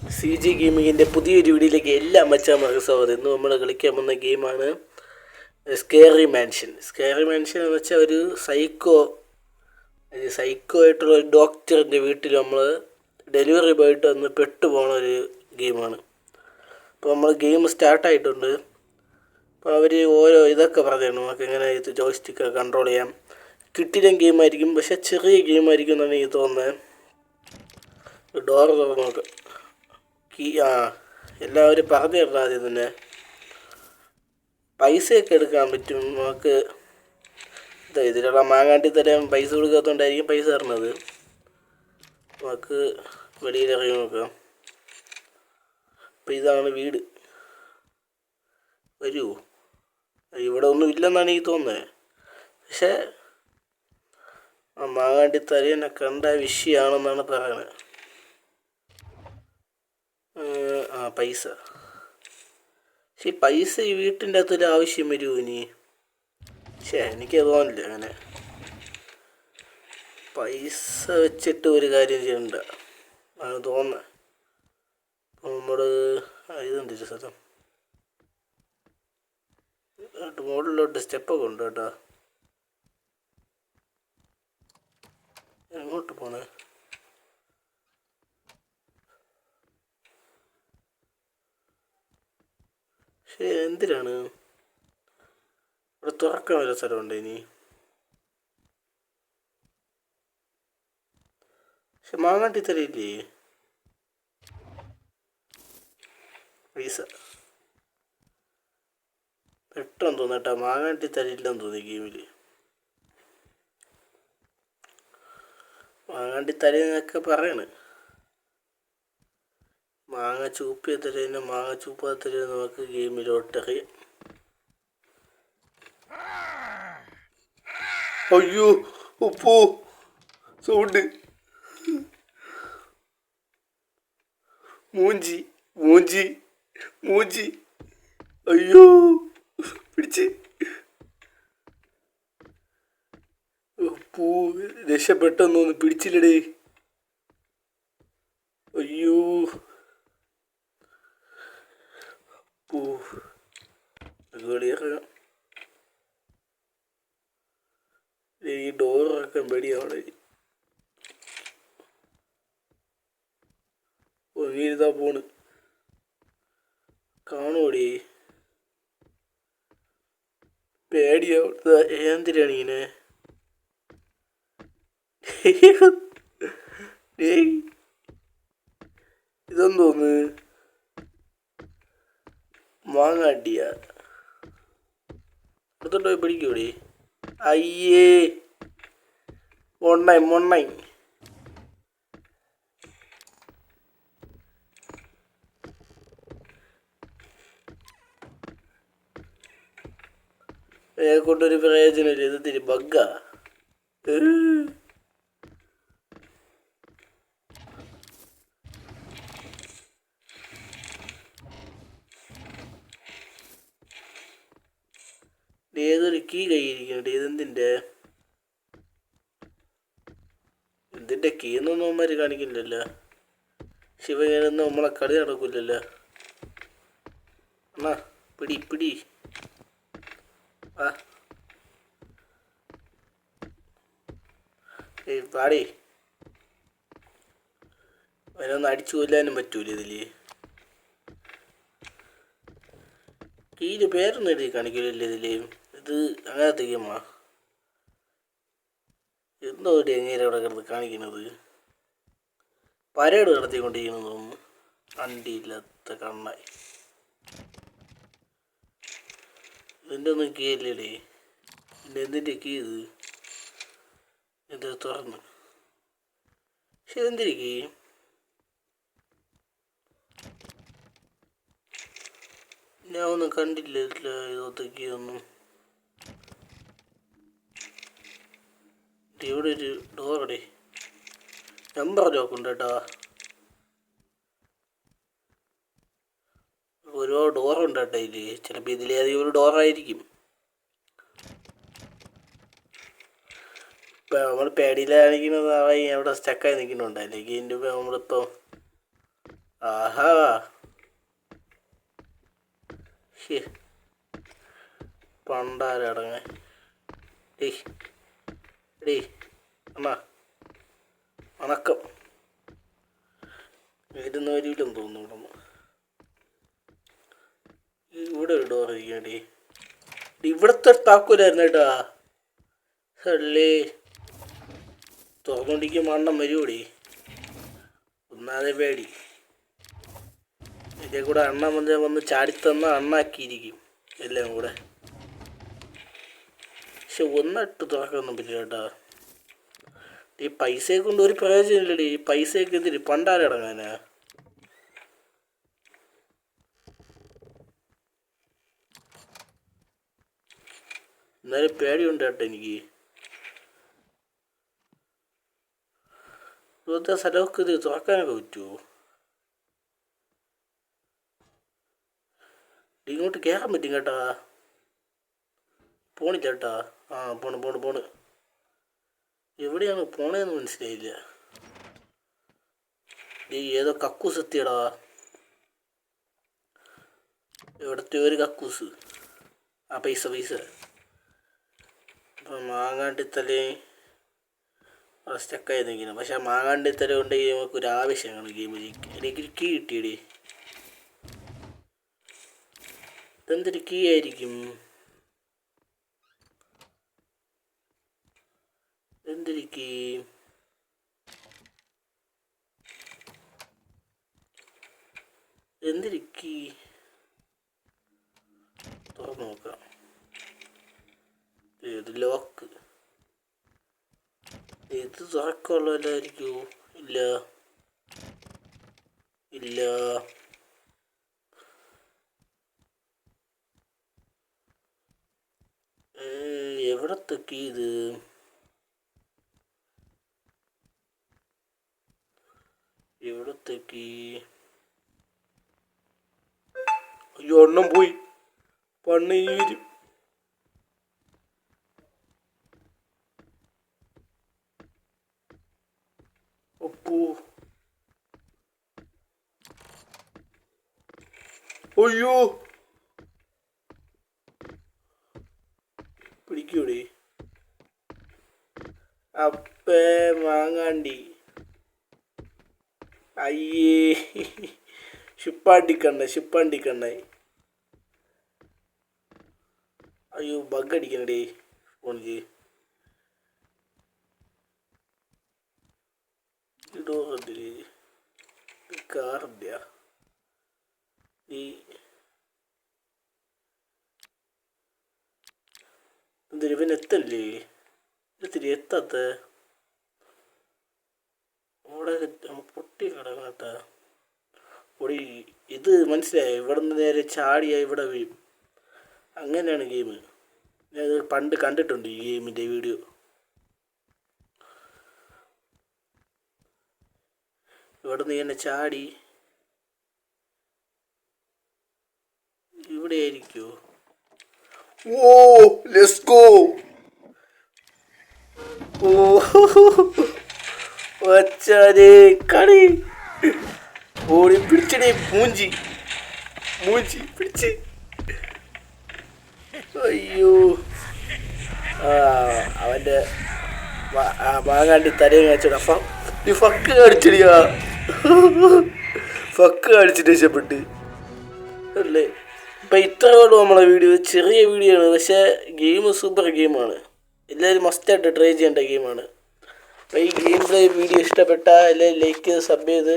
C G ഗെയിമിങ്ങിൻ്റെ പുതിയൊരു വീഡിയോയിലേക്ക് എല്ലാ മച്ചാന്മാർക്കും സ്വാഗതം. ഇന്ന് നമ്മൾ കളിക്കാൻ പോകുന്ന ഗെയിമാണ് സ്കേറി മാൻഷൻ. സ്കേറി മാൻഷൻ എന്ന് വെച്ചാൽ ഒരു സൈക്കോ ആയിട്ടുള്ള ഒരു ഡോക്ടറിൻ്റെ വീട്ടിൽ നമ്മൾ ഡെലിവറി ബോയിട്ട് വന്ന് പെട്ടുപോകുന്ന ഒരു ഗെയിമാണ്. അപ്പോൾ നമ്മൾ ഗെയിം സ്റ്റാർട്ടായിട്ടുണ്ട്. അപ്പോൾ അവർ ഓരോ ഇതൊക്കെ പറഞ്ഞു നമുക്ക് എങ്ങനെ ഇത് ജോയ്സ്റ്റിക്ക് കൺട്രോൾ ചെയ്യാം. കിട്ടിയ ഗെയിമായിരിക്കും, പക്ഷേ ചെറിയ ഗെയിമായിരിക്കും എന്നാണ് എനിക്ക് തോന്നുന്നത്. ഡോർ തുറന്നോക്ക് എല്ലാവരും പറഞ്ഞു തരണം. ആദ്യം തന്നെ പൈസയൊക്കെ എടുക്കാൻ പറ്റും നമുക്ക്. ഇതിലുള്ള മാങ്ങാണ്ടി തരാൻ പൈസ കൊടുക്കാത്തതുകൊണ്ടായിരിക്കും പൈസ തരണത്. നമുക്ക് വെളിയിലിറങ്ങി നോക്കാം. അപ്പം ഇതാണ് വീട്. വരുമോ? ഇവിടെ ഒന്നും ഇല്ലെന്നാണ് എനിക്ക് തോന്നുന്നത്. പക്ഷേ ആ മാങ്ങാണ്ടി തരേനെ കണ്ട വിഷയമാണെന്നാണ് പറയുന്നത്. പൈസ. പക്ഷേ പൈസ ഈ വീട്ടിൻ്റെ അകത്തൊരു ആവശ്യം വരുമോ ഇനി? എനിക്ക് തോന്നില്ല അങ്ങനെ. പൈസ വെച്ചിട്ട് ഒരു കാര്യം ചെയ്യണ്ട ആണ് തോന്നുന്നത്. അപ്പോൾ നമ്മൾ ഇതെന്തൊരു സ്ഥലം, മുകളിലോട്ട് സ്റ്റെപ്പൊക്കെ ഉണ്ട് കേട്ടോ. എങ്ങോട്ട് പോണേ? എന്തിനാണ് ഇവിടെ തുറക്കാൻ വല്ല സ്ഥലമുണ്ട് ഇനി? പക്ഷെ മാങ്ങാട്ടി തരയില്ലേ പൈസ? പെട്ടെന്ന് തോന്നട്ടാ മാങ്ങാട്ടി തരയില്ലെന്ന് തോന്നി ഗെയിമിൽ. മാങ്ങാട്ടി തരയെന്നൊക്കെ പറയണ്. മാങ്ങ ചൂപ്പിയ തരേനെ മാങ്ങ ചൂപ്പാ തരേ നമുക്ക് ഗെയിമിലോട്ടറിയാം. അയ്യോ ഉപ്പോ സൗണ്ട്. മൂഞ്ചി മൂഞ്ചി മൂഞ്ചി. അയ്യോ പിടിച്ച്. ഉപ്പൂ രക്ഷപ്പെട്ടെന്ന് തോന്നുന്നു. പിടിച്ചില്ലടേ. അയ്യോ വെളിയിറങ്ങാം. ഈ ഡോറൊക്കെ പേടിയാവണേ. ഒന്നിരുതാ പോണ് കാണുമോടി. പേടിയാവുന്ന എന്തിനാണ് ഇങ്ങനെ? ഇതെന്തോന്ന് മാങ്ങാട്ടിയ അടുത്തോട്ട് പോയി പിടിക്കൂടി. അയ്യേ മൊണ്ണായി മൊണ്ണായി. കൊണ്ടൊരു പ്രയോജനമില്ല. ഇത് തിരി ബഗ്ഗാ. ഏതൊരു കീ കയ്യിരിക്കുന്നുണ്ട്. എന്തിൻ്റെ കീ എന്നൊന്നും അവന്മാർ കാണിക്കുന്നില്ലല്ലോ. ശിവനൊന്നും നമ്മളെ കളി നടക്കില്ലല്ലോ. അണ്ണാ പിടി പിടി. പാടി. അവനൊന്ന് അടിച്ചു കൊല്ലാനും പറ്റൂല ഇതില്. കീല് പേരൊന്നും എഴുതി കാണിക്കില്ലല്ലോ ഇതില്. ഇത് അങ്ങനത്തെ ഗെയിമാ. എന്തോ ഒരു എങ്ങനെ അവിടെ കിടന്ന് കാണിക്കുന്നത്. പരേഡ് നടത്തിക്കൊണ്ടിരിക്കുന്നു തോന്നുന്നു. വണ്ടിയില്ലാത്ത കണ്ണായി. ഇതിൻ്റെ ഒന്നും കീ അല്ലേടേ. പിന്നെ എന്തിൻ്റെ കീ ഇത്? ഇത് തുറന്ന്. പക്ഷെ ഇതെന്തിൻ്റെ കീ? ഞാൻ ഒന്നും കണ്ടില്ല ഇതൊക്കെ കീ ഒന്നും. ഇവിടെ ഒരു ഡോറടെ നമ്പർ ലോക്കുണ്ട് കേട്ടോ. ഒരുപാട് ഡോറുണ്ട് കേട്ടോ ഇതിൽ. ചിലപ്പോൾ ഇതിലേതെങ്കിലും ഒരു ഡോറായിരിക്കും. ഇപ്പം നമ്മൾ പേടിയിലായിരിക്കുന്നത് അവിടെ സ്റ്റക്കായി നിൽക്കുന്നുണ്ട്. അല്ലെങ്കിൽ ഇതിൻ്റെ നമ്മളിപ്പോൾ ആഹാ പണ്ടാരടങ്ങ ഡേ അണ്ണാ വണക്കം. ഇരുന്ന് വരില്ലെന്ന് തോന്നുന്നു. ഇവിടെ ഒരു ഡോർ ഇരിക്കണ്ടേ. ഇവിടുത്തെ താക്കൂലായിരുന്നു കേട്ടാ. അല്ലേ തുറന്നുകൊണ്ടിരിക്കുമ്പോൾ അണ്ണം വരുകൂടി. ഒന്നാതെ പേടി. ഇതിൻ്റെ കൂടെ അണ്ണൻ വന്ന് ചാടിത്തന്ന അണ്ണാക്കിയിരിക്കും എല്ലാം കൂടെ. പക്ഷെ ഒന്നിട്ട് തുറക്കൊന്നും പറ്റില്ല കേട്ടാ. ഈ പൈസയെ കൊണ്ട് ഒരു പ്രയോജനമില്ലടി. ഈ പൈസയൊക്കെ എന്തിരി പണ്ടാരടങ്ങാനാ. എന്നാലും പേടിയുണ്ട് കേട്ടോ എനിക്ക്. ഇവിടുത്തെ സ്ഥലമൊക്കെ ഇത് തുറക്കാനൊക്കെ പറ്റുമോ? ഇങ്ങോട്ട് കയറാൻ പറ്റും കേട്ടാ. പോണില്ല കേട്ടാ. ആ പോണ്. എവിടെയാണ് പോണേന്ന് മനസ്സിലായില്ല. ഏതോ കക്കൂസ് എത്തിയടാ. ഇവിടുത്തെ ഒരു കക്കൂസ്. ആ പൈസ അപ്പം മാങ്ങാണ്ടിത്തലേ സ്റ്റക്കായിരുന്നെങ്കിലും. പക്ഷെ ആ മാങ്ങാണ്ടിത്തല ഉണ്ടെങ്കിൽ നമുക്കൊരു ആവശ്യമാണ് ഗെയിം ജയിക്കാൻ. എനിക്ക് കീ കിട്ടിയടി. ഇതെന്തൊരു കീ ആയിരിക്കും? എന്തൊരു കീ? എന്തൊരു കീ? തുറന്നു നോക്കാം. ഇത് ലോക്ക്. ഇത് തുറക്കമുള്ളതായിരിക്കുമോ? ഇല്ല. എവിടത്തെ കീ ഇത്? എവിടത്തെ കീ? അയ്യോ എണ്ണം പോയി. പണ്ണീര്. അപ്പോ അയ്യോ പിടിക്കൂടെ. അപ്പേ മാങ്ങാണ്ടി. അയ്യേ ശിപ്പാണ്ടിക്കണ്ണ. അയ്യോ ബഗ് അടിക്കണടേ ഫോണിക്ക്. ഇടോ കാറില്ല. ഈ എന്തൊരു ഇവൻ എത്തല്ലേ? ഇത്തിരി എത്താത്ത അവിടെ പൊട്ടി കിടക്കണട്ടാ. പൊടി ഇത് മനസ്സിലായോ? ഇവിടെ നിന്ന് നേരെ ചാടിയാ ഇവിടെ വീഴും. അങ്ങനെയാണ് ഗെയിം. ഞാനത് പണ്ട് കണ്ടിട്ടുണ്ട് ഈ ഗെയിമിൻ്റെ വീഡിയോ. ഇവിടെ നിന്ന് ഇങ്ങനെ ചാടി ഇവിടെ ആയിരിക്കുമോ? ഓ ലെറ്റ്സ് ഗോ. ഓ വച്ചാരേ കളി. ഓടി പിടിച്ചടേ മൂഞ്ചി പിടിച്ച്. അയ്യോ അവൻ്റെ മാങ്ങാണ്ടി തലയും കാണിച്ചടാ. ഫക്ക് കാണിച്ചടിയാ. ഫക്ക് കാണിച്ചിട്ട് രക്ഷപ്പെട്ട് അല്ലേ. അപ്പം ഇത്രയോളം നമ്മളെ വീഡിയോ. ചെറിയ വീഡിയോ ആണ്, പക്ഷേ ഗെയിം സൂപ്പർ ഗെയിമാണ്. എല്ലാവരും മസ്റ്റായിട്ട് ട്രൈ ചെയ്യേണ്ട ഗെയിമാണ്. അപ്പോൾ ഈ ഗെയിം പ്ലേ വീഡിയോ ഇഷ്ടപ്പെട്ടാൽ എല്ലാവരും ലൈക്ക് ചെയ്ത് സബ് ചെയ്ത്